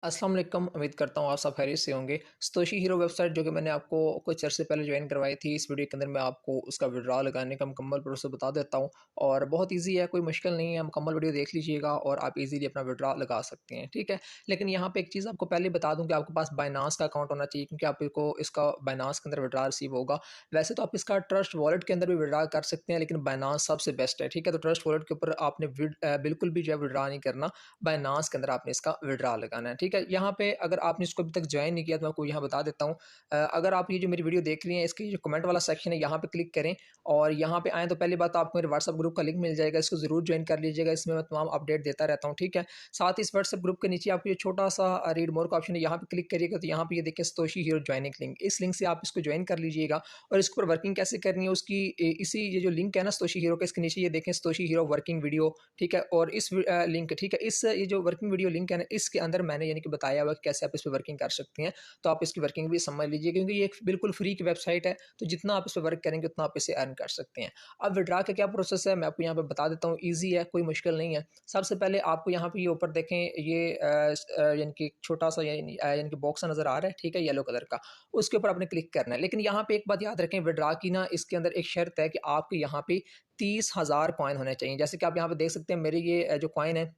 अस्सलाम वालेकुम। उम्मीद करता हूँ आप सब खैरियत से होंगे। सतोशी हीरो वेबसाइट जो कि मैंने आपको कुछ अरसे पहले ज्वाइन करवाई थी, इस वीडियो के अंदर मैं आपको उसका विड्रॉ लगाने का मुकम्मल प्रोसेस बता देता हूँ और बहुत ईज़ी है, कोई मुश्किल नहीं है। मुकम्मल वीडियो देख लीजिएगा और आप ईज़िली अपना विड्रॉ लगा सकते हैं, ठीक है। लेकिन यहाँ पे एक चीज़ आपको पहले बता दूँ कि आपके पास बाइनांस का अकाउंट होना चाहिए, क्योंकि आपको इसका बाइनांस के अंदर विड्रॉ रिसीव होगा। वैसे तो आप इसका ट्रस्ट वॉलेट के अंदर भी विड्रॉ कर सकते हैं, लेकिन बाइनांस सबसे बेस्ट है, ठीक है। तो ट्रस्ट वॉलेट के ऊपर आपने बिल्कुल भी जो है विड्रॉ नहीं करना, बाइनांस के अंदर आपने इसका विड्रॉ लगाना है, ठीक है। यहाँ पे अगर आपने इसको अभी तक ज्वाइन नहीं किया तो मैं आपको यहाँ बता देता हूँ। अगर आप ये जो मेरी वीडियो देख रही हैं, इसकी जो कमेंट वाला सेक्शन है यहाँ पे क्लिक करें और यहाँ पे आएँ तो पहली बात आपको मेरे व्हाट्सएप ग्रुप का लिंक मिल जाएगा, इसको ज़रूर ज्वाइन कर लीजिएगा। इसमें मैं तमाम अपडेट देता रहता हूँ, ठीक है। साथ ही इस व्हाट्सएप ग्रुप के नीचे आपको ये छोटा सा रीड मोर का ऑप्शन है, यहाँ पे क्लिक करिएगा तो यहाँ पे ये देखिए सतोशी हीरो ज्वाइनिंग लिंक, इस लिंक से आप इसको ज्वाइन कर लीजिएगा। और इसके ऊपर वर्किंग कैसे करनी है उसकी इसी ये जो लिंक है ना सतोशी हीरो का, इसके नीचे ये देखें सतोशी हीरो वर्किंग वीडियो, ठीक है। और इस लिंक, ठीक है, इस ये जो वर्किंग वीडियो लिंक है ना, इसके अंदर मैंने यानी कि बताया हुआ कि कैसे आप इस पर वर्किंग कर सकते हैं। तो आप इसकी वर्किंग भी समझ लीजिए, क्योंकि ये एक बिल्कुल फ्री की वेबसाइट है, तो जितना आप इस पर वर्क करेंगे उतना आप इसे अर्न कर सकते हैं। अब विड्रॉ का क्या प्रोसेस है मैं आपको यहाँ पे बता देता हूँ। ईजी है, कोई मुश्किल नहीं है। सबसे पहले आपको यहाँ पे ये ऊपर देखें, ये यानी कि छोटा सा यानी कि बॉक्स नज़र आ रहा है, ठीक है, येलो कलर का, उसके ऊपर आपने क्लिक करना है। लेकिन यहाँ पे एक बात याद रखें, विड्रॉ की ना इसके अंदर एक शर्त है कि आपके यहाँ पे 30,000 कॉइन होने चाहिए। जैसे कि आप यहाँ पे देख सकते हैं, मेरे ये जो कॉइन है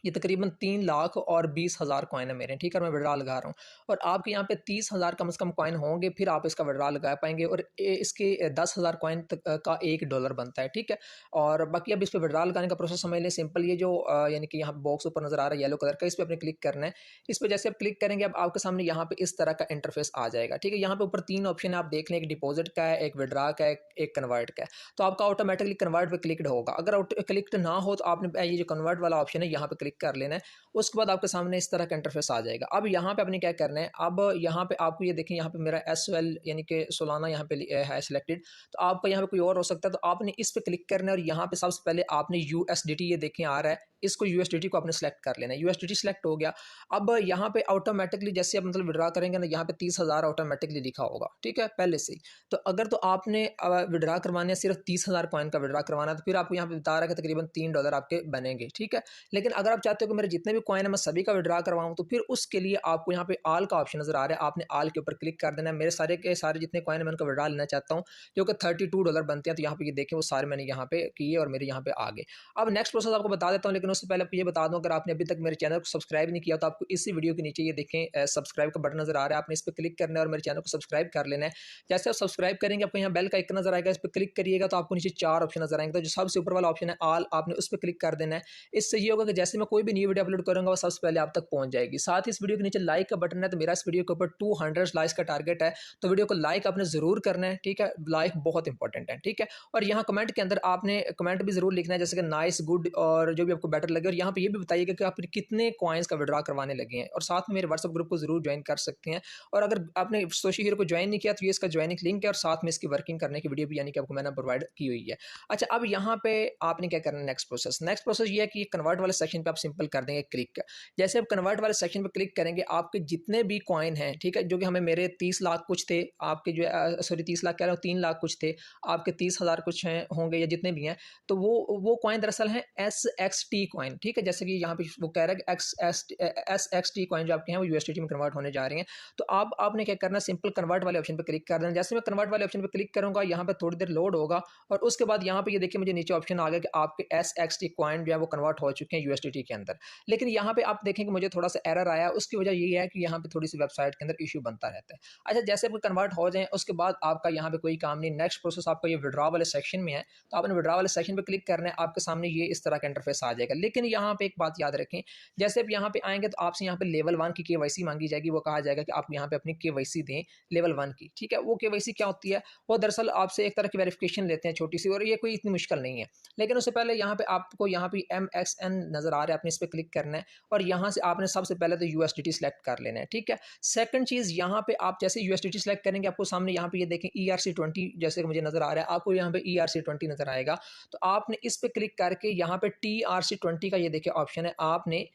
ये तकरीबन 3,20,000 कॉइन है मेरे, ठीक है, मैं विड्रॉ लगा रहा हूँ। और आपके यहाँ पे 30,000 कम से कम कॉइन होंगे, फिर आप इसका विड्रॉ लगा पाएंगे। और इसके 10,000 कॉइन का $1 बनता है, ठीक है। और बाकी अब इस पर विड्रॉ लगाने का प्रोसेस समझ लें, सिंपल। ये जो यानी कि यहाँ बॉक्स ऊपर नजर आ रहा है येलो कलर का, इस पर आपने क्लिक करना है। इस पर जैसे आप क्लिक करेंगे, अब आपके सामने यहाँ पे इस तरह का इंटरफेस आ जाएगा, ठीक है। यहाँ पे ऊपर 3 ऑप्शन है, आप देख लें, एक डिपॉजिट का है, एक विड्रॉ का है, एक कन्वर्ट का है। तो आपका ऑटोमेटिकली कन्वर्ट पे क्लिक्ड होगा। अगर क्लिक्ड ना हो तो आपने ये जो कन्वर्ट वाला ऑप्शन है यहाँ पे क्लिक कर लेना है। उसके बाद आपके सामने इस तरह का इंटरफेस आ जाएगा। अब यहाँ पे आपने क्या करना है, अब यहाँ पे आपको ये देखें, यहाँ पे मेरा एसएल यानी कि सोलाना यहाँ पे है सिलेक्टेड। तो आपका यहाँ पे कोई और हो सकता है, तो आपने इस पे क्लिक करना है और यहाँ पे सबसे पहले आपने यूएसडीटी, ये देखें आ रहा है, इसको यूएसडीटी को आपने सेलेक्ट कर लेना है। यूएसडीटी सेलेक्ट हो गया। अब यहाँ पे ऑटोमेटिकली जैसे आप मतलब विड्रॉ करेंगे ना, यहाँ पे 30,000 ऑटोमेटिकली लिखा होगा, ठीक है, पहले से ही। तो अगर तो आपने विड्रॉ करवाने सिर्फ 30,000 कॉइन का विड्रॉ करवाना, तो फिर आपको यहाँ पे बता रहा है कि तकरीबन $3 आपके बनेंगे, ठीक है। लेकिन अगर आप चाहते हो कि मेरे जितने भी कॉइन है मैं सभी का विड्रॉ करवाऊँ, तो फिर उसके लिए आपको यहाँ पे ऑल का ऑप्शन नजर आ रहा है, आपने ऑल के ऊपर क्लिक कर देना है। मेरे सारे के सारे जितने कॉइन है मैं उनका विड्रॉ लेना चाहता हूँ, जो कि $32 बनते हैं। तो यहाँ पे ये देखें, वो सारे मैंने यहाँ पे किए और मेरे यहाँ पे आ गए। अब नेक्स्ट प्रोसेस आपको बता देता हूँ, लेकिन उससे पहले आपको ये बता दूँ, अगर आपने अभी तक मेरे चैनल को सब्सक्राइब नहीं किया तो आपको इसी वीडियो के नीचे ये देखें सब्सक्राइब का बटन नजर आ रहा है, आपने इस पर क्लिक करना है और मेरे चैनल को सब्सक्राइब कर लेना है। जैसे आप सब्सक्राइब करेंगे, आपको यहाँ बेल का आइकन नजर आएगा, इस पर क्लिक करिएगा तो आपको नीचे 4 ऑप्शन नजर आएंगे। तो जो सबसे ऊपर वाला ऑप्शन है ऑल, आपने उस पर क्लिक कर देना है। इससे ये होगा कि जैसे मैं कोई भी न्यू वीडियो अपलोड करूंगा वो सबसे पहले आप तक पहुंच जाएगी। साथ ही इस वीडियो के नीचे लाइक का बटन है, तो मेरा इस वीडियो के ऊपर 200 लाइक्स का टारगेट है, तो वीडियो को लाइक आपने जरूर करना है, ठीक है। लाइक बहुत इंपॉर्टेंट है, ठीक है। और यहाँ कमेंट के अंदर आपने कमेंट भी जरूर लिखना है, जैसे कि नाइस, गुड और जो भी आपको बेटर लगे। और यहाँ पे ये भी बताइएगा कि आपने कितने कॉइन्स का विड्रॉ करवाने लगे हैं। और साथ में मेरे व्हाट्सएप ग्रुप को जरूर ज्वाइन कर सकते हैं। और अगर आपने सतोशी हीरो को ज्वाइन नहीं किया तो ये इसका ज्वाइनिंग लिंक है और साथ में इसकी वर्किंग करने की वीडियो भी यानी कि आपको मैंने प्रोवाइड की हुई है। अच्छा, अब यहाँ पे आपने क्या करना है, नेक्स्ट प्रोसेस ये है कि कन्वर्ट वाले सेक्शन पे आप सिंपल कर देंगे क्लिक। जैसे आप कन्वर्ट वाले सेक्शन पे क्लिक करेंगे, आपके जितने भी कॉइन हैं, ठीक है, जो कि हमें मेरे 30 लाख कुछ थे, आपके जो सॉरी 30 लाख कह रहा हूँ, 3 लाख कुछ थे, आपके 30,000 कुछ हैं होंगे या जितने भी हैं। तो वो कॉइन दरअसल हैं SXT कॉइन, ठीक है। जैसे कि यहाँ पे वो कह रहा है कि SXT कॉइन जो आपके हैं वो USDT में कन्वर्ट होने जा रहे हैं। तो अब आपने क्या करना है, सिंपल कन्वर्ट वाले ऑप्शन पे क्लिक कर देना। जैसे मैं कन्वर्ट वाले ऑप्शन पे क्लिक करूंगा, यहाँ पे थोड़ी देर लोड होगा और उसके बाद यहाँ पे ये देखिए मुझे नीचे ऑप्शन आ गया कि आपके SXT कॉइन जो है वो कन्वर्ट हो चुके हैं USDT के अंदर। लेकिन यहाँ पे आप देखें कि मुझे थोड़ा सा एरर आया, उसकी वजह ये है कि यहाँ पे थोड़ी सी वेबसाइट के अंदर इशू बनता रहता है। अच्छा, जैसे आपको कन्वर्ट हो जाए उसके बाद आपका यहाँ पे कोई काम नहीं। नेक्स्ट प्रोसेस आपका ये विड्रॉ वाले सेक्शन में है, तो आपने विड्रॉ वाले सेक्शन पे क्लिक करना है, आपके सामने ये इस तरह का इंटरफेस आ जाएगा। लेकिन यहाँ पे एक बात याद रखें, जैसे आप यहाँ पे आएंगे तो आपसे यहाँ पे लेवल 1 की KYC मांगी जाएगी। वो कहा जाएगा कि आप यहाँ पे अपनी KYC दें लेवल 1 की, ठीक है। वो KYC क्या होती है, वो दरअसल आपसे एक तरह की वेरिफिकेशन लेते हैं छोटी सी, और ये कोई इतनी मुश्किल नहीं है। लेकिन उससे पहले यहाँ पे आपको यहाँ पे MXN नजर आ रहा है, आपने इस पर क्लिक करना है और यहाँ से आपने सबसे पहले तो USDT सेलेक्ट कर लेना है, ठीक है। सेकंड चीज, यहाँ पे आप जैसे USDT सेलेक्ट करेंगे, आपको सामने यहाँ पे ये देखें ERC20 जैसे कि मुझे नजर आ रहा है, आपको यहाँ पे ERC20 नजर आएगा। तो आपने इस पे क्लिक करके यहाँ पे TRC20 का ये देखिए ऑप्शन है, आपने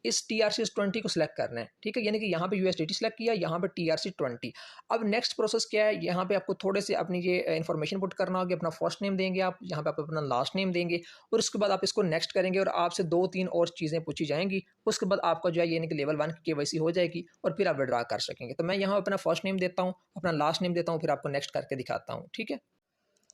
इस TRC20 को सिलेक्ट करना है, ठीक है, यानी कि यहाँ पे USDT सिलेक्ट किया, यहाँ पे TRC20। अब नेक्स्ट प्रोसेस क्या है, यहाँ पे आपको थोड़े से अपनी ये इन्फॉर्मेशन पुट करना होगी, अपना फर्स्ट नेम देंगे आप, यहाँ पे आप अपना लास्ट नेम देंगे और उसके बाद आप इसको नेक्स्ट करेंगे और आपसे 2-3 और चीज़ें पूछी जाएंगी। उसके बाद आपका जो है यानी कि लेवल 1 की KYC हो जाएगी और फिर आप विड्रा कर सकेंगे। तो मैं यहाँ अपना फर्स्ट नेम देता हूँ, अपना लास्ट नेम देता हूँ, फिर आपको नेक्स्ट करके दिखाता हूँ, ठीक है।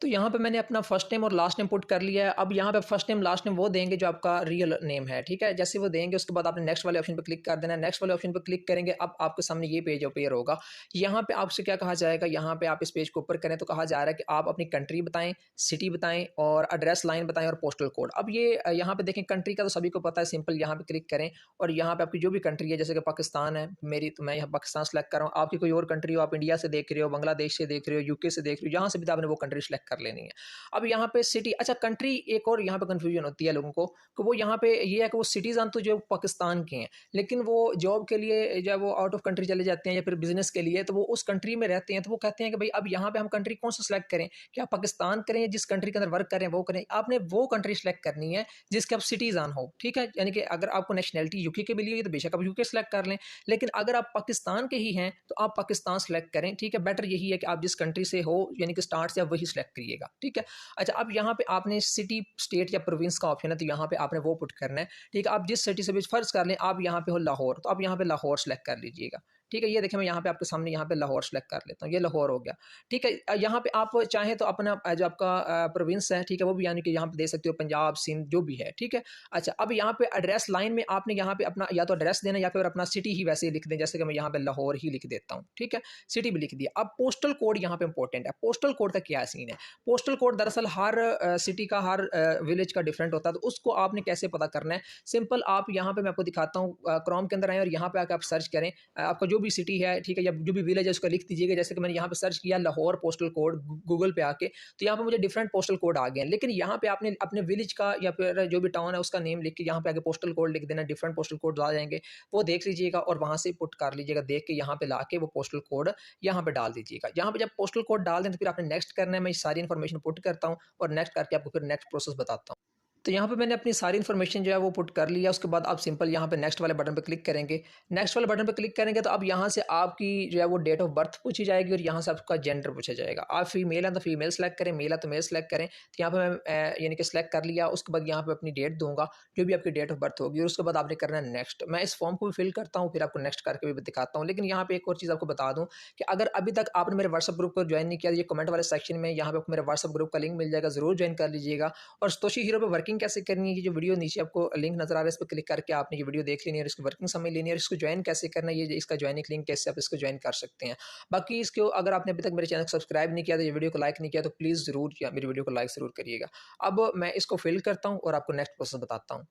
तो यहाँ पे मैंने अपना फर्स्ट नेम और लास्ट नेम पुट कर लिया है। अब यहाँ पे फर्स्ट नेम लास्ट नेम वो देंगे जो आपका रियल नेम है, ठीक है। जैसे वो देंगे उसके बाद आपने नेक्स्ट वाले ऑप्शन पे क्लिक कर देना है। नेक्स्ट वाले ऑप्शन पे क्लिक करेंगे, अब आपके सामने ये पेज ओपन होगा। यहाँ पे आपसे क्या कहा जाएगा, यहाँ पे आप इस पेज को ऊपर करें तो कहा जा रहा है कि आप अपनी कंट्री बताएं, सिटी बताएं और एड्रेस लाइन बताएं और पोस्टल कोड। अब ये यहाँ पे देखें कंट्री का तो सभी को पता है, सिंपल यहाँ पे क्लिक करें और यहाँ पे आपकी जो भी कंट्री है, जैसे कि पाकिस्तान है मेरी, तो मैं यहाँ पाकिस्तान सेलेक्ट कर रहा हूँ। आपकी कोई और कंट्री हो, आप इंडिया से देख रहे हो, बांग्लादेश से देख रहे हो, यूके से देख रहे हो, जहाँ से भी आपने वो कंट्री सेलेक्ट कर लेनी है। अब यहाँ पे सिटी, अच्छा कंट्री, एक और यहाँ पे कंफ्यूजन होती है लोगों को कि वो यहाँ पे ये है कि वो सिटीजन तो जो पाकिस्तान के हैं, लेकिन वो जॉब के लिए जब वो आउट ऑफ कंट्री चले जाते हैं या फिर बिजनेस के लिए, तो वो उस कंट्री में रहते हैं, तो वो कहते हैं कि भाई अब यहाँ पे हम कंट्री कौन सा सिलेक्ट करें, क्या पाकिस्तान करें या जिस कंट्री के अंदर वर्क करें वो करें। आपने वो कंट्री सेलेक्ट करनी है जिसके आप सिटीजन हो, ठीक है। यानी कि अगर आपको नेशनैलिटी यूके की मिली हुई है तो बेशक आप यूके सेलेक्ट कर लें, लेकिन अगर आप पाकिस्तान के ही हैं तो आप पाकिस्तान सेलेक्ट करें, ठीक है। बेटर यही है कि आप जिस कंट्री से हो यानी कि स्टार्ट से आप वही सेलेक्ट करिएगा, ठीक है। अच्छा, अब यहाँ पे आपने सिटी, स्टेट या प्रोविंस का ऑप्शन है, तो यहाँ पे आपने वो पुट करना है, ठीक है। आप जिस सिटी से भी फर्ज कर लें आप यहाँ पे हो लाहौर, तो आप यहाँ पे लाहौर सेलेक्ट कर लीजिएगा, ठीक है। ये देखिए मैं यहाँ पे आपके सामने यहाँ पे लाहौर सेलेक्ट कर लेता हूँ, ये लाहौर हो गया, ठीक है। यहाँ पे आप चाहें तो अपना जो आपका प्रोविंस है, ठीक है, वो भी यानी कि यहाँ पे दे सकते हो, पंजाब, सिंध, जो भी है, ठीक है। अच्छा, अब यहाँ पे एड्रेस लाइन में आपने यहाँ पे अपना या तो एड्रेस देना या फिर अपना सिटी ही वैसे ही लिख दें, जैसे कि मैं यहाँ पे लाहौर ही लिख देता हूँ, ठीक है, सिटी भी लिख दिया। अब पोस्टल कोड यहाँ पे इंपॉर्टेंट है। पोस्टल कोड का क्या सीन है, पोस्टल कोड दरअसल हर सिटी का, हर विलेज का डिफरेंट होता है, तो उसको आपने कैसे पता करना है, सिंपल आप यहाँ पे मैं आपको दिखाता हूँ, क्रोम के अंदर आए और यहाँ पे आकर आप सर्च करें आपका जो भी सिटी है, ठीक है, या जो भी विलेज है उसका लिख दीजिएगा। जैसे कि मैंने यहाँ पे सर्च किया लाहौर पोस्टल कोड गूगल पे आके, तो यहाँ पे मुझे डिफरेंट पोस्टल कोड आ गए हैं, लेकिन यहाँ पे आपने अपने विलेज का या फिर जो भी टाउन है उसका नेम लिख के यहाँ पे आगे पोस्टल कोड लिख देना, डिफरेंट पोस्टल कोड आ जाएंगे, वो देख लीजिएगा और वहाँ से पुट कर लीजिएगा, देख के यहाँ पे ला के वो पोस्टल कोड यहाँ पे डाल दीजिएगा। यहाँ पे जब पोस्टल कोड डाल दें तो फिर आपने नेक्स्ट करना है। मैं सारी इन्फॉर्मेशन पुट करता हूँ और नेक्स्ट करके आपको फिर नेक्स्ट प्रोसेस बताता हूँ। तो यहाँ पे मैंने अपनी सारी इन्फॉर्मेशन जो है वो पुट कर लिया। उसके बाद आप सिंपल यहाँ पे नेक्स्ट वाले बटन पे क्लिक करेंगे। नेक्स्ट वाले बटन पे क्लिक करेंगे तो अब यहाँ से आपकी जो है वो डेट ऑफ बर्थ पूछी जाएगी और यहाँ से आपका जेंडर पूछा जाएगा। आप फीमेल हैं तो फीमेल सेलेक्ट करें, मेल है तो मेल सेलेक्ट करें। तो यहाँ पे मैं यानी कि सेलेक्ट कर लिया। उसके बाद यहाँ पे अपनी डेट दूंगा जो भी आपकी डेट ऑफ बर्थ होगी और उसके बाद आपने करना है नेक्स्ट। मैं इस फॉर्म को भी फिल करता हूँ, फिर आपको नेक्स्ट करके भी दिखाता हूँ। लेकिन यहाँ पे एक और चीज़ आपको बता दूँ कि अगर अभी तक आपने मेरे व्हाट्सअप ग्रुप को ज्वाइन नहीं किया, ये कमेंट वाले सेक्शन में यहाँ पे आपको मेरे व्हाट्सअप ग्रुप का लिंक मिल जाएगा, जरूर ज्वाइन कर लीजिएगा। और सतोशी हीरो पे वर्किंग कैसे करनी है, वीडियो नीचे आपको लिंक नजर आ रहा है, इस पर क्लिक करके आपने ये वीडियो देख लेनी है और इसकी वर्किंग समझ लेनी है। और इसको ज्वाइन कैसे करना है, ये इसका ज्वाइनिंग लिंक कैसे आप इसको ज्वाइन कर सकते हैं। बाकी इसको अगर आपने अभी तक मेरे चैनल को सब्सक्राइब नहीं किया तो ये वीडियो को लाइक नहीं किया तो प्लीज़ ज़रूर मेरी वीडियो को लाइक ज़रूर करिएगा। अब मैं इसको फिल करता हूँ और आपको नेक्स्ट प्रोसेस बताता हूँ।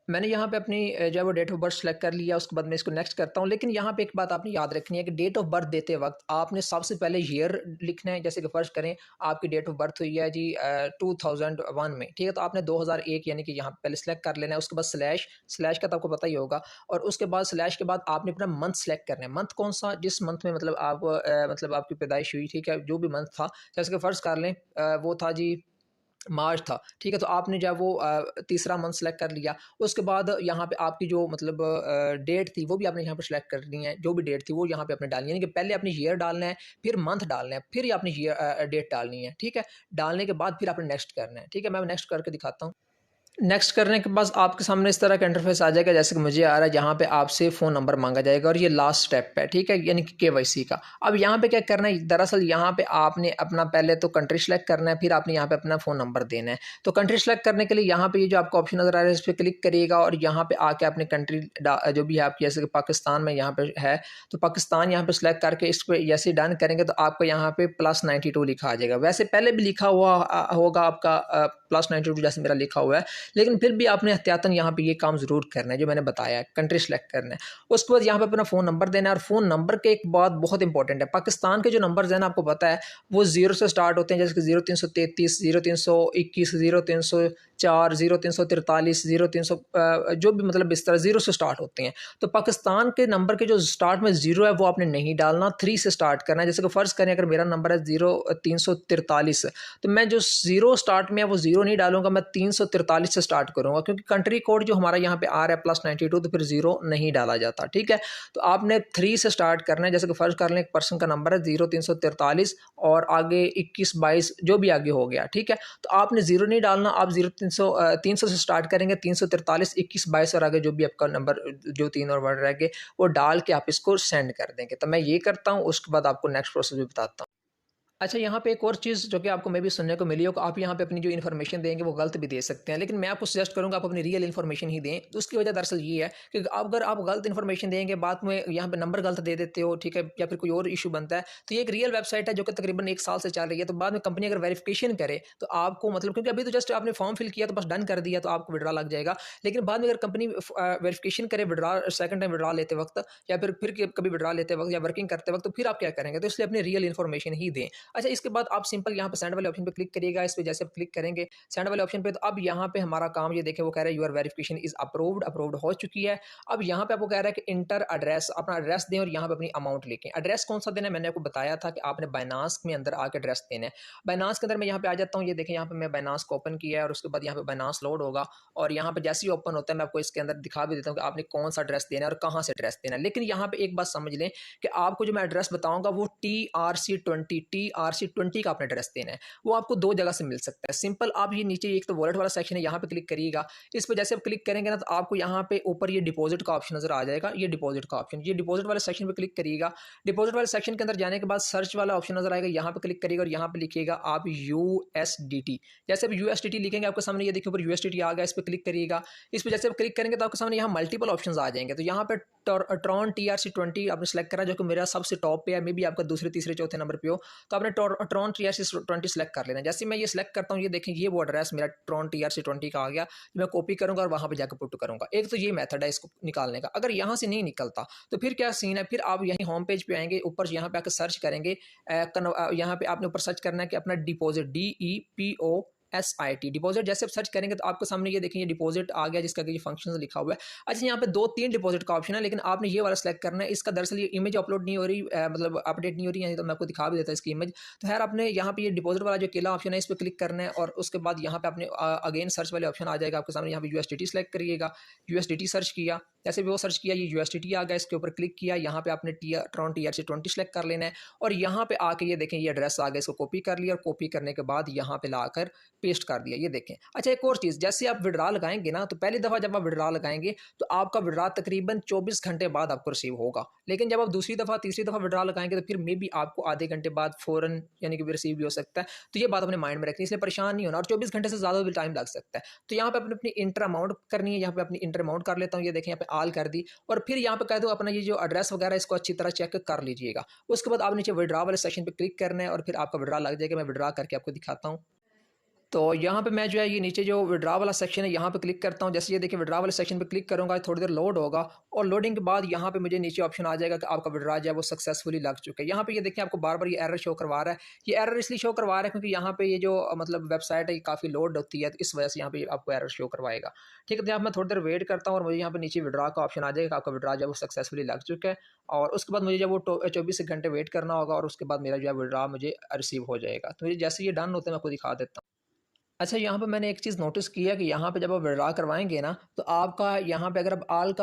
मैंने यहाँ पे अपनी जो है वो डेट ऑफ बर्थ सेलेक्ट कर लिया। उसके बाद मैं इसको नेक्स्ट करता हूँ। लेकिन यहाँ पे एक बात आपने याद रखनी है कि डेट ऑफ बर्थ देते वक्त आपने सबसे पहले ईयर लिखना है। जैसे कि फर्स्ट करें आपकी डेट ऑफ बर्थ हुई है जी 2001 में, ठीक है, तो आपने 2001 यानी कि यहाँ पहले सेलेक्ट कर लेना है। उसके बाद स्लैश का तो आपको पता ही होगा। और उसके बाद स्लैश के बाद आपने अपना मंथ सेलेक्ट करना है। मंथ कौन सा, जिस मंथ में मतलब आप मतलब आपकी पैदाइश हुई, ठीक है, जो भी मंथ था। जैसे कि फर्स्ट कर लें वो था जी मार्च था, ठीक है, तो आपने जब वो तीसरा मंथ सेलेक्ट कर लिया। उसके बाद यहाँ पे आपकी जो मतलब डेट थी वो भी आपने यहाँ पर सेलेक्ट करनी है। जो भी डेट थी वो यहाँ पे आपने डालनी है, यानी कि पहले अपनी ईयर डालना है, फिर मंथ डालना है, फिर आपने ईयर डेट डालनी है, ठीक है। डालने के बाद फिर आपने नेक्स्ट करना है, ठीक है। मैं नेक्स्ट करके दिखाता हूँ। नेक्स्ट करने के बाद आपके सामने इस तरह का इंटरफेस आ जाएगा जैसे कि मुझे आ रहा है। यहाँ पे आपसे फ़ोन नंबर मांगा जाएगा और ये लास्ट स्टेप है, ठीक है, यानी कि KYC का। अब यहाँ पे क्या करना है, दरअसल यहाँ पे आपने अपना पहले तो कंट्री सेलेक्ट करना है, फिर आपने यहाँ पे अपना फ़ोन नंबर देना है। तो कंट्री सेलेक्ट करने के लिए यहाँ पे ये जो आपका ऑप्शन नज़र आ रहा है इस पर क्लिक करिएगा और यहाँ पे आके अपने कंट्री जो भी है आपकी, जैसे कि पाकिस्तान में यहाँ पे है तो पाकिस्तान यहाँ पे सेलेक्ट करके इस पर जैसे डन करेंगे तो आपको यहाँ पे +92 लिखा आ जाएगा। वैसे पहले भी लिखा हुआ होगा आपका +92 जैसे मेरा लिखा हुआ है, लेकिन फिर भी आपने एहतियातन यहाँ पे ये काम ज़रूर करना है जो मैंने बताया है। कंट्री सेलेक्ट करना है, उसके बाद यहाँ पे अपना फ़ोन नंबर देना है। और फ़ोन नंबर के एक बात बहुत इंपॉर्टेंट है, पाकिस्तान के जो नंबर्स हैं ना आपको पता है वो 0 से स्टार्ट होते हैं, जैसे कि 0333, 0321, 0304, 0343, 0300 जो भी मतलब इस तरह 0 से स्टार्ट होते हैं। तो पाकिस्तान के नंबर के जो स्टार्ट में 0 है वो आपने नहीं डालना, 3 से स्टार्ट करना है। जैसे कि फ़र्ज़ करें अगर मेरा नंबर है 0343 तो मैं जो 0 स्टार्ट में है वो 0 नहीं डालूंगा, मैं 343 से स्टार्ट करूँगा, क्योंकि कंट्री कोड जो हमारा यहाँ पे आ रहा है +92, तो फिर 0 नहीं डाला जाता, ठीक है। तो आपने 3 से स्टार्ट करना है। जैसे कि फ़र्ज़ कर लें एक पर्सन का नंबर है 0343 और आगे 2122 जो भी आगे हो गया, ठीक है। तो आपने 0 नहीं डालना, आप 300 से स्टार्ट करेंगे, 343 2122 और आगे जो भी आपका नंबर जो 3 और वर्ड रह गए वो डाल के आप इसको सेंड कर देंगे। तो मैं ये करता हूँ, उसके बाद आपको नेक्स्ट प्रोसेस भी बताता हूँ। अच्छा, यहाँ पे एक और चीज़ जो कि आपको मे भी सुनने को मिली हो कि आप यहाँ पे अपनी जो इन्फॉर्मेशन देंगे वो गलत भी दे सकते हैं, लेकिन मैं आपको सजेस्ट करूँगा आप अपनी रियल इन्फॉर्मेशन ही दें। तो उसकी वजह दरअसल ये है कि अगर आप गलत इन्फॉर्मेशन देंगे, बाद में यहाँ पे नंबर गलत दे देते हो, ठीक है, या फिर कोई और इशू बनता है, तो ये एक रियल वेबसाइट है जो कि तकरीबन 1 साल से चल रही है। तो बाद में कंपनी अगर वेरिफिकेशन करे तो आपको मतलब, क्योंकि अभी तो जस्ट आपने फॉर्म फिल किया तो बस डन कर दिया तो आपको विड्रा लग जाएगा, लेकिन बाद में अगर कंपनी वेरिफिकेशन करे विड्रा सेकंड टाइम विड्रा लेते वक्त, या फिर कभी विड्रा लेते वक्त या वर्किंग करते वक्त, तो फिर आप क्या करेंगे? तो इसलिए अपनी रियल इन्फॉर्मेशन ही दें। अच्छा, इसके बाद आप सिंपल यहाँ पे सेंड वाले ऑप्शन पे क्लिक करिएगा। इस पे जैसे आप क्लिक करेंगे सेंड वाले ऑप्शन पे, तो अब यहाँ पे हमारा काम ये देखें, वो कह रहा है यूर वेरिफिकेशन इज अप्रूव्ड हो चुकी है। अब यहाँ पे आपको कह रहा है कि इंटर एड्रेस, अपना एड्रेस दें और यहाँ पे अपनी अमाउंट लिखें। एड्रेस कौन सा देना है मैंने आपको बताया था कि आपने बाइनांस में अंदर आके एड्रेस देना है। बाइनांस के अंदर मैं यहाँ पे आ जाता हूँ, ये देखें यहाँ पे मैं बाइनांस को ओपन किया है और उसके बाद यहाँ पे बाइनांस लोड होगा, और यहाँ पे जैसे ही ओपन होता है मैं आपको इसके अंदर दिखा भी देता हूँ कि आपने कौन सा एड्रेस देना है और कहाँ से एड्रेस देना है। लेकिन यहाँ पे एक बात समझ लें कि आपको जो मैं एड्रेस बताऊंगा वो TRC20 का आपने एड्रेस देना है। वो आपको 2 जगह से मिल सकता है। सिंपल, आप ये नीचे एक तो वॉलेट वाला सेक्शन है, यहाँ पे क्लिक करिएगा। इस पे जैसे आप क्लिक करेंगे ना, तो आपको यहाँ पे ऊपर ये डिपॉजिट का ऑप्शन नजर आ जाएगा। ये डिपॉजिट का ऑप्शन, ये डिपॉजिट वाले सेक्शन पे क्लिक करिएगा। डिपॉजिट वाले सेक्शन के अंदर जाने के बाद सर्च वाला ऑप्शन नजर आएगा, यहाँ पे क्लिक करिएगा और यहाँ पे लिखिएगा आप USDT। जैसे आप USDT लिखेंगे, आपके सामने ये देखिए ऊपर USDT आ गया, इस पे क्लिक करिएगा। इस पे जैसे आप क्लिक करेंगे तो आपके सामने यहाँ मल्टीपल ऑप्शन आ जाएंगे। तो यहाँ पे ट्रॉन TRC20 आपने सेलेक्ट करा, जो कि मेरा सबसे टॉप पे है, मे बी आपका दूसरे तीसरे चौथे नंबर पे हो, तो आपने ट्रॉन TRC20 सेलेक्ट कर लेना। जैसे मैं ये सेलेक्ट करता हूँ, ये देखें ये वो एड्रेस मेरा ट्रॉन TRC20 का आ गया, मैं कॉपी करूंगा और वहां पे जाकर पुट करूंगा। एक तो ये मेथड है इसको निकालने का। अगर यहाँ से नहीं निकलता तो फिर क्या सीन है, फिर आप यहीं होम पेज पे आएंगे, ऊपर यहाँ पे आकर सर्च करेंगे। यहाँ पे आपने ऊपर सर्च करना है कि अपना डिपॉजिट DEPOSIT डिपॉजिट। जैसे आप सर्च करेंगे तो आपके सामने ये देखें ये डिपॉजिट आ गया, जिसका ये फंक्शन लिखा हुआ है। अच्छा, यहाँ पे 2-3 डिपॉजिट का ऑप्शन है, लेकिन आपने ये वाला सेलेक्ट करना है। इसका दरअसल ये इमेज अपलोड नहीं हो रही, मतलब अपडेट नहीं हो रही है, तो मैं आपको दिखा भी देता इसकी इमेज। तो खैर, आपने यहाँ पे ये डिपॉजिट वाला जो केला ऑप्शन है इस पर क्लिक करना है, और उसके बाद यहाँ पे आपने अगेन सर्च वाले ऑप्शन आ जाएगा आपके सामने। यहाँ पे USDT सेलेक्ट करिएगा। USDT सर्च किया, जैसे भी वो सर्च किया ये USDT आ गया, इसके ऊपर क्लिक किया। यहाँ पे आपने ट्रॉन TRC20 सेलेक्ट कर लेना है, और यहाँ पे आके ये देखें ये एड्रेस आ गया, इसको कॉपी कर लिया, और कॉपी करने के बाद यहाँ पे लाकर पेस्ट कर दिया, ये देखें। अच्छा, एक और चीज़, जैसे आप विड्रा लगाएंगे ना, तो पहली दफ़ा जब आप विड्रा लगाएंगे तो आपका विड्रा तकरीबन 24 घंटे बाद आपको रिसीव होगा, लेकिन जब आप दूसरी दफ़ा तीसरी दफ़ा विड्रा लगाएंगे तो फिर मे बी आपको आधे घंटे बाद फ़ौरन यानी कि रिसीव भी हो सकता है। तो ये बात अपने माइंड में रखनी है, इसलिए परेशान नहीं होना, और 24 घंटे से ज़्यादा भी टाइम लग सकता है। तो यहाँ पे अपनी अपनी इंटर अमाउंट करनी है। यहाँ पे अपनी इंटर अमाउंट कर लेता हूँ, ये देखें यहाँ पे आल कर दी, और फिर यहाँ पे कह दो अपना ये जो एड्रेस वगैरह इसको अच्छी तरह चेक कर लीजिएगा। उसके बाद आप नीचे विड्रा वाले सेक्शन पे क्लिक करना है, और फिर आपका विड्रा लग जाएगा। मैं विड्रा करके आपको दिखाता हूँ। तो यहाँ पे मैं जो है ये नीचे जो विड्रा वाला सेक्शन है यहाँ पे क्लिक करता हूँ। जैसे ये देखिए विड्रा वाले सेक्शन पे क्लिक करूँगा, थोड़ी देर लोड होगा, और लोडिंग के बाद यहाँ पे मुझे नीचे ऑप्शन आ जाएगा कि आपका विड्रा जो है वो सक्सेसफुली लग चुका है। यहाँ पे ये देखिए आपको बार बार ये एरर शो करवा रहा है। ये एरर इसलिए शो करवा रहा है क्योंकि यहाँ पे ये जो मतलब वेबसाइट है ये काफ़ी लोड होती है, तो इस वजह से यहाँ पे आपको एरर शो करवाएगा। ठीक है, तो यहाँ मैं थोड़ी देर वेट करता हूँ, और मुझे यहाँ पे नीचे विड्रा का ऑप्शन आ जाएगा, आपका विड्रा जो है वो सक्सेसफुली लग चुका है। और उसके बाद मुझे जब वो 24 घंटे वेट करना होगा, और उसके बाद मेरा जो है विड्रा मुझे रिसीव हो जाएगा। तो मुझे जैसे ये डन होता है मैं आपको दिखा देता हूँ। अच्छा, यहाँ पे मैंने एक चीज़ नोटिस की है कि यहाँ पे जब आप विड्रा करवाएंगे ना, तो आपका यहाँ पे अगर आप आल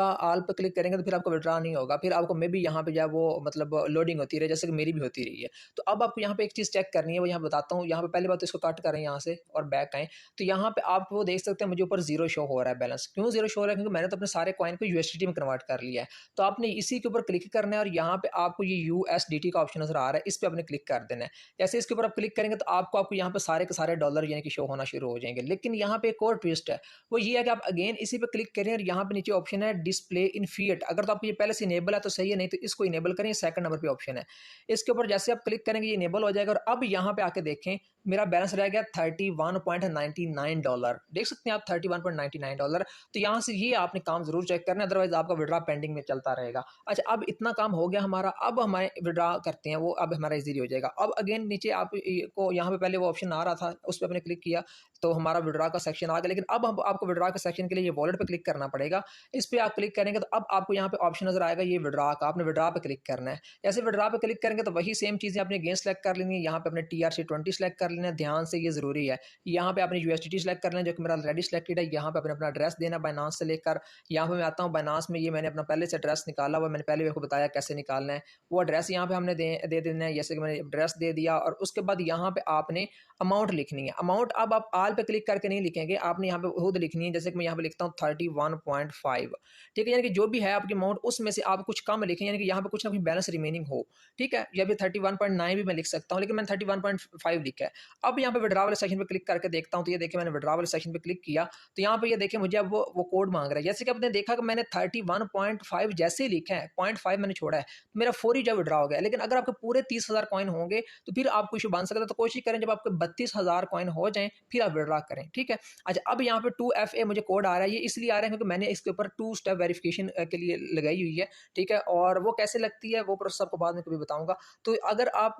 पे क्लिक करेंगे तो फिर आपका विड्रा नहीं होगा, फिर आपको मे बी यहाँ पे जो है वो मतलब लोडिंग होती रहे, जैसे कि मेरी भी होती रही है। तो अब आपको यहाँ पे एक चीज़ चेक करनी है, वो यहाँ बताता हूँ। यहाँ पे पहली बात तो इसको कट करें यहाँ से और बैक आएँ, तो यहाँ पे आप वो देख सकते हैं मुझे ऊपर जीरो शो हो रहा है बैलेंस। क्यों जीरो शो हो रहा है? क्योंकि मैंने तो अपने सारे कॉइन को USDT में कन्वर्ट कर लिया है। तो आपने इसी के ऊपर क्लिक करना है, और यहाँ पे आपको ये USDT का ऑप्शन नजर आ रहा है, इस पर आपने क्लिक कर देना है। जैसे इसके ऊपर आप क्लिक करेंगे तो आपको यहाँ पे सारे के सारे डॉलर यानी कि शो होना शुरू हो जाएंगे। लेकिन यहाँ पे एक और ट्विस्ट है, वो ये है कि आप अगेन इसी पे क्लिक करें, और यहाँ पे नीचे ऑप्शन है डिस्प्ले इन फिएट। अगर तो आपको ये पहले से इनेबल है तो सही है, नहीं तो इसको इनेबल करें, सेकंड नंबर पे ऑप्शन है। इसके ऊपर जैसे आप क्लिक करेंगे ये इनेबल हो जाएगा, और अब यहाँ पे आके देखें मेरा बैलेंस रह गया $31.99। देख सकते हैं आप $31.99। तो यहाँ से ये आपने काम जरूर चेक करना है, अदरवाइज आपका विड्रा पेंडिंग में चलता रहेगा। अच्छा, अब इतना काम हो गया हमारा, अब हमारे विड्रा करते हैं वो अब हमारा इजीली हो जाएगा। अब अगेन नीचे आप को यहाँ पे पहले वो ऑप्शन आ रहा था, उस पर आपने क्लिक किया तो हमारा विड्रा का सेक्शन आ गया, लेकिन अब हम आपको विड्रा के सेक्शन के लिए ये वॉलेट पे क्लिक करना पड़ेगा। इस पे आप क्लिक करेंगे तो अब आपको यहाँ पे ऑप्शन नजर आएगा ये विड्रा का, आपने विड्रा पे क्लिक करना है। जैसे विड्रा पे क्लिक करेंगे तो वही सेम चीजें आपने अगेन सेलेक्ट कर लेनी है। यहाँ पे अपने TRC20 सेलेक्ट कर लेना ध्यान से, ये ज़रूरी है। यहाँ पे आपने यूएसडीटी सेलेक्ट कर लेना जो कि मेरा ऑलरेडी सिलेक्टेड है। यहाँ पे आपने अपना एड्रेस देना बाइनांस से लेकर, यहाँ पे मैं आता हूँ बाइनांस में, ये मैंने अपना पहले से एड्रेस निकाला हुआ, मैंने पहले आपको बताया कैसे निकालना है। वो एड्रेस यहाँ पे हमने दे देना है, जैसे कि मैंने एड्रेस दे दिया और उसके बाद यहाँ पे आपने अमाउंट लिखनी है। अमाउंट अब आप आल पे क्लिक करके नहीं लिखेंगे, आपने यहाँ पे खुद लिखनी है। जैसे कि मैं यहाँ पे लिखता हूँ 31.5, ठीक है, यानी कि जो भी है आपकी अमाउंट उसमें से आप कुछ कम लिखें, यानी कि यहाँ पे कुछ ना कुछ बैलेंस रिमेनिंग हो, ठीक है। या फिर 31.9 भी मैं लिख सकता हूँ, लेकिन मैंने 31.5 लिखा है। अब यहाँ पे विड्रॉ वाले सेक्शन पे क्लिक करके देखता हूँ, तो ये देखिए मैंने विड्रॉ वाले सेक्शन पे क्लिक किया, तो यहाँ पे ये देखिए मुझे अब वो कोड मांग रहा है। जैसे कि आपने देखा कि मैंने 31.5 जैसे ही लिखा है, 0.5 मैंने छोड़ा है, तो मेरा फौरी जो विड्रॉ हो गया। लेकिन अगर आपके पूरे 30,000 कॉइन होंगे तो फिर आपको इशू बन सकता है। तो कोशिश करें जब आपके 32,000 कॉइन हो जाएं फिर आप विड्रॉ करें, ठीक है। अच्छा, अब यहाँ पे 2FA मुझे कोड आ रहा है, ये इसलिए आ रहा है क्योंकि मैंने इसके ऊपर 2 स्टेप वेरिफिकेशन के लिए लगाई हुई है, ठीक है। और वो कैसे लगती है वो प्रोसेस आपको बाद में कभी बताऊंगा। तो अगर आप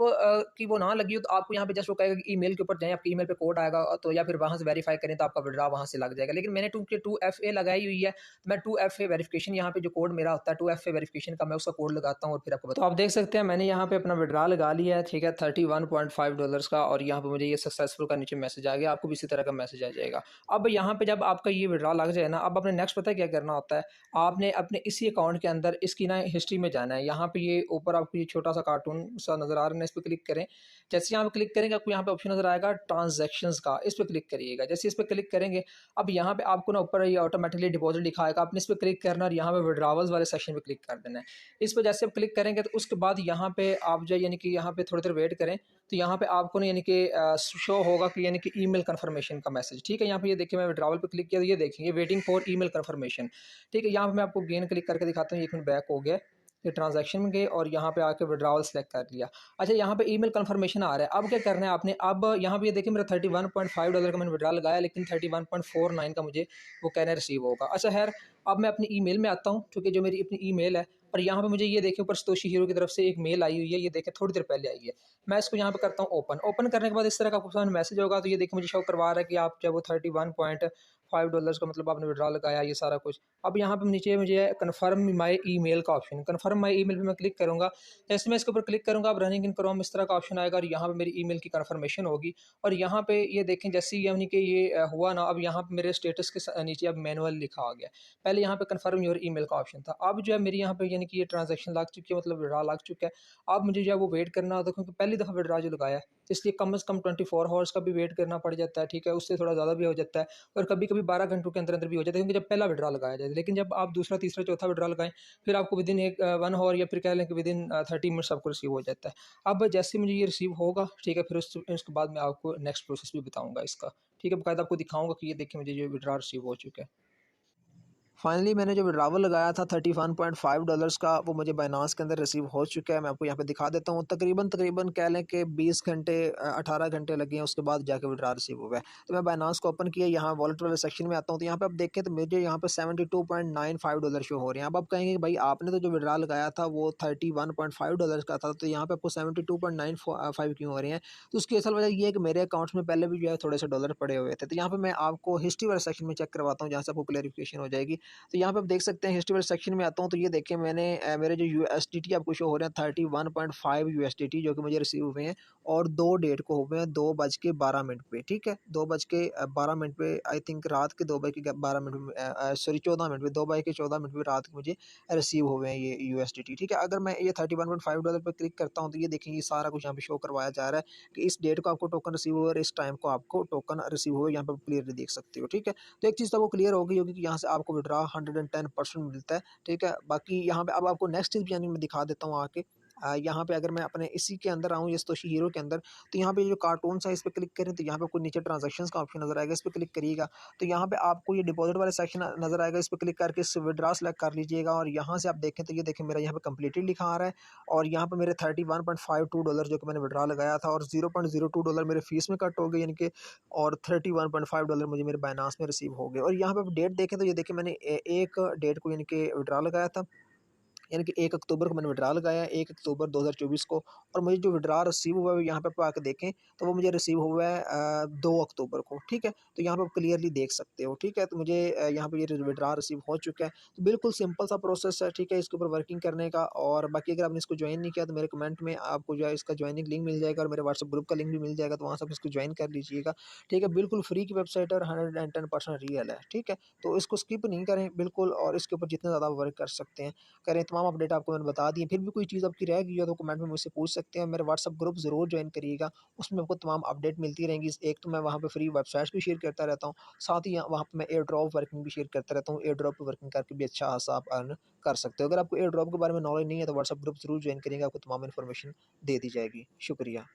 की वो ना लगी हो तो आपको यहाँ पे जस्ट वो कहेगा कि ईमेल के ऊपर जाएं, आपके ईमेल पे कोड आएगा, तो या फिर वहां से वेरीफाई करें तो आपका विड्रॉ वहां से लग जाएगा। लेकिन मैंने 2FA लगाई हुई है, मैं 2FA वेरिफिकेशन, यहाँ पे जो कोड मेरा होता है 2FA वेरिफिकेशन का, मैं उसका कोड लगाता हूँ और फिर आपको तो आप देख सकते हैं मैंने यहाँ पे अपना विड्रॉ लगा लिया है, ठीक है, $31.5 का। और यहाँ पे मुझे ये सक्सेसफुल का नीचे मैसेज आ गया, आपको भी इसी तरह का मैसेज आ जाएगा। अब यहाँ पे जब आपका ये विड्रॉ लग जाए ना, अब आपने नेक्स्ट पता है क्या करना होता है, आपने अपने इसी अकाउंट के अंदर इसकी ना हिस्ट्री में जाना है। यहाँ पे ये ऊपर आपको ये छोटा सा कार्टून सा नजर आ रहा है, इस पर क्लिक करें। जैसे यहाँ पे क्लिक करेंगे आपको यहाँ पे ऑप्शन नजर आएगा ट्रांजैक्शंस का, इस पर क्लिक करिएगा। जैसे इस पर क्लिक करेंगे, अब यहाँ पे आपको ना ऊपर ये ऑटोमेटिकली डिपॉजिट लिखा आएगा, आपने इस पर क्लिक करना और यहाँ पे विड्रॉवल्स वाले सेक्शन पे क्लिक कर देना है। इस पर जैसे आप क्लिक करेंगे तो उसके बाद यहाँ पे आप जो यानी कि यहाँ पे थोड़ी देर वेट करें, तो यहाँ पे आपको ना यानी कि शो होगा कि यानी कि ईमेल कंफर्मेशन का मैसेज, ठीक है। यहाँ पे ये देखिए मैं विड्रॉवल पे क्लिक किया, तो ये देखेंगे वेटिंग फॉर ईमेल कंफर्मेशन, ठीक है। यहाँ पे मैं आपको गेन क्लिक करके दिखाता हूँ, 1 मिनट बैक हो गया, ये ट्रांजैक्शन में गए और यहाँ पे आके विड्रॉवल सेलेक्ट कर लिया। अच्छा, यहाँ पे ईमेल कंफर्मेशन आ रहा है, अब क्या करना है आपने, अब यहाँ पे ये देखिए मेरा $31.5 का मैंने विड्रॉ लगाया, लेकिन 31.49 का मुझे वो कहना रिसीव होगा। अच्छा खैर, अब मैं अपनी ईमेल में आता हूँ, क्योंकि जो मेरी अपनी ईमेल है, और यहाँ पे मुझे ये देखिए ऊपर सतोशी हीरो की तरफ से एक मेल आई हुई है, ये देखिए थोड़ी देर पहले आई है। मैं इसको यहाँ पे करता हूँ ओपन। ओपन करने के बाद इस तरह का आपको मैसेज होगा, तो ये देखिए मुझे शो करवा रहा है कि आप जब वो $31.5 का मतलब आपने विड्रॉ लगाया, ये सारा कुछ। अब यहाँ पे नीचे मुझे कन्फर्म माई ईमेल का ऑप्शन, कन्फर्म माई ईमेल पे मैं क्लिक करूँगा। जैसे मैं इसके ऊपर क्लिक करूँगा, अब रनिंग इन क्रोम इस तरह का ऑप्शन आएगा और यहाँ पे मेरी ईमेल की कन्फर्मेशन होगी। और यहाँ पे ये देखें जैसे ही यानी कि ये हुआ ना, अब यहाँ पे मेरे स्टेटस के नीचे अब मैनुअल लिखा आ गया। पहले यहाँ पे कन्फर्म योर ईमेल का ऑप्शन था, अब जो है मेरी यहाँ पे यानी कि ये ट्रांजैक्शन लग चुकी है, मतलब विड्रॉ लग चुका है। अब मुझे जो है वो वेट करना होता है, क्योंकि पहली दफ़ा विड्रॉ जो लगाया है, इसलिए कम से कम 24 आवर्स का भी वेट करना पड़ जाता है, ठीक है। उससे थोड़ा ज़्यादा भी हो जाता है और कभी कभी 12 घंटों के अंदर अंदर भी हो जाता है, क्योंकि जब पहला विड्रॉ लगाया जाए। लेकिन जब आप दूसरा तीसरा चौथा विड्रॉ लगाएं, फिर आपको विदिन 1 आवर या फिर कह लें कि विदिन 30 मिनट्स आपको रिसीव हो जाता है। अब जैसे मुझे ये रिसीव होगा, ठीक है, फिर उसके बाद मैं आपको नेक्स्ट प्रोसेस भी बताऊँगा इसका, ठीक है। बाकायदा आपको दिखाऊँगा कि ये देखिए मुझे जो विड्रॉ रिसीव हो चुका है। फाइनली मैंने जो विड्रॉवल लगाया था $31.5 का, वो मुझे बाइनांस के अंदर रिसीव हो चुका है। मैं आपको यहाँ पे दिखा देता हूँ, तकरीबन कह लें कि 20 घंटे 18 घंटे लगे हैं, उसके बाद जाके विड्रॉ रिसीव हुआ है। तो मैं बाइनांस को ओपन किया, यहाँ वॉलेट वाले सेक्शन में आता हूँ, तो यहाँ पे आप देखें तो मुझे यहाँ पे $72.95 शो हो रहे हैं। अब आप कहेंगे कि भाई आपने तो जो विड्रॉ लगाया था वो $31.5 का था, तो यहाँ पे आपको 72.95 क्यों हो रहे हैं? तो उसकी असल वजह ये है कि मेरे अकाउंट्स में पहले भी जो है थोड़े से डॉलर पड़े हुए थे। तो यहाँ पे मैं आपको हिस्ट्री वाले सेक्शन में चेक करवाता हूँ, जहाँ से आपको क्लैरिफिकेशन हो जाएगी। तो यहाँ पे आप देख सकते हैं हिस्ट्री वाले सेक्शन में आता हूँ, तो ये देखिए मैंने मेरे जो यूएसडीटी आपको शो हो रहे हैं 31.5 यूएसडीटी जो कि मुझे रिसीव हुए हैं, और 2 डेट को हुए हैं 2:12 पे, ठीक है, 2:12 पे, आई थिंक रात के 2:12 सॉरी 14 मिनट पे, 2:14 पे रात को मुझे रिसीव हुए हैं ये यूएसडीटी, ठीक है। अगर मैं ये $31.5 पर क्लिक करता हूँ, तो ये देखेंगे सारा कुछ यहाँ पे शो करवाया जा रहा है कि इस डेट को आपको टोकन रिसीव हुआ और इस टाइम को आपको टोकन रिसीव हुआ, यहाँ पर क्लियरली देख सकते हो, ठीक है। तो एक चीज़ तो वो क्लियर हो गई होगी कि यहाँ से आपको विड्रॉ 110% मिलता है, ठीक है। बाकी यहाँ पे अब आपको नेक्स्ट चीज़ यानी मैं दिखा देता हूँ आके। यहाँ पे अगर मैं अपने इसी के अंदर आऊँ, ये सतोशी हीरो के अंदर, तो यहाँ पे जो कार्टून सा इस पे क्लिक करें, तो यहाँ पे आपको नीचे ट्रांजैक्शंस का ऑप्शन नजर आएगा, इस पे क्लिक करिएगा। तो यहाँ पे आपको ये डिपॉजिट वाला सेक्शन नजर आएगा, इस पे क्लिक करके विड्रॉ सेलेक्ट कर लीजिएगा और यहाँ से आप देखें तो ये देखें मेरा यहाँ पे कंप्लीटेड लिखा आ रहा है और यहाँ पे मेरे $31.52 जो कि मैंने विड्रॉ लगाया था, और $0.02 मेरे फीस में कट हो गए, यानी कि, और $31.5 मुझे मेरे बाइनांस में रिसीव हो गए। और यहाँ पे आप डेट देखें तो ये देखिए मैंने एक डेट को यानी कि विड्रॉ लगाया था, यानी कि 1 अक्टूबर को मैंने विड्रॉ लगाया है, 1 अक्टूबर 2024 को, और मुझे जो विड्रॉ रिसीव हुआ है यहाँ पे आप आके देखें तो वो मुझे रिसीव हुआ है 2 अक्टूबर को, ठीक है? तो यहाँ पे आप क्लियरली देख सकते हो, ठीक है? तो मुझे यहाँ पे ये विड्रॉ रिसीव हो चुका है। तो बिल्कुल सिंपल सा प्रोसेस है, ठीक है? इसके ऊपर वर्किंग करने का। और बाकी अगर आपने इसको जॉइन नहीं किया तो मेरे कमेंट में आपको जो है इसका जॉइनिंग लिंक मिल जाएगा और मेरे व्हाट्सएप ग्रुप का लिंक भी मिल जाएगा, तो वहाँ से आप इसको जॉइन कर लीजिएगा, ठीक है? बिल्कुल फ्री की वेबसाइट है और 110% रियल है, ठीक है? तो इसको स्किप नहीं करें बिल्कुल, और इसके ऊपर जितना ज़्यादा वर्क कर सकते हैं करें। तमाम अपडेट आपको मैंने बता दी है। फिर भी कोई चीज़ आपकी रह गई हो तो कमेंट में मुझसे पूछ सकते हैं। मेरे व्हाट्सएप ग्रुप ज़रूर जॉइन करिएगा, उसमें आपको तमाम अपडेट मिलती रहेंगी। एक तो मैं वहाँ पे फ्री वेबसाइट्स भी शेयर करता रहता हूँ, साथ ही वहाँ पे मैं एयर ड्रॉप वर्किंग भी शेयर करता रहता हूँ। एयर ड्रॉप पे वर्किंग करके भी अच्छा खासा आप अर्न कर सकते हो। अगर आपको एयर ड्रॉप के बारे में नॉलेज नहीं है तो व्हाट्सएप ग्रुप ज़रूर जॉइन करिएगा, आपको तमाम इन्फॉर्मेशन दे दी जाएगी। शुक्रिया।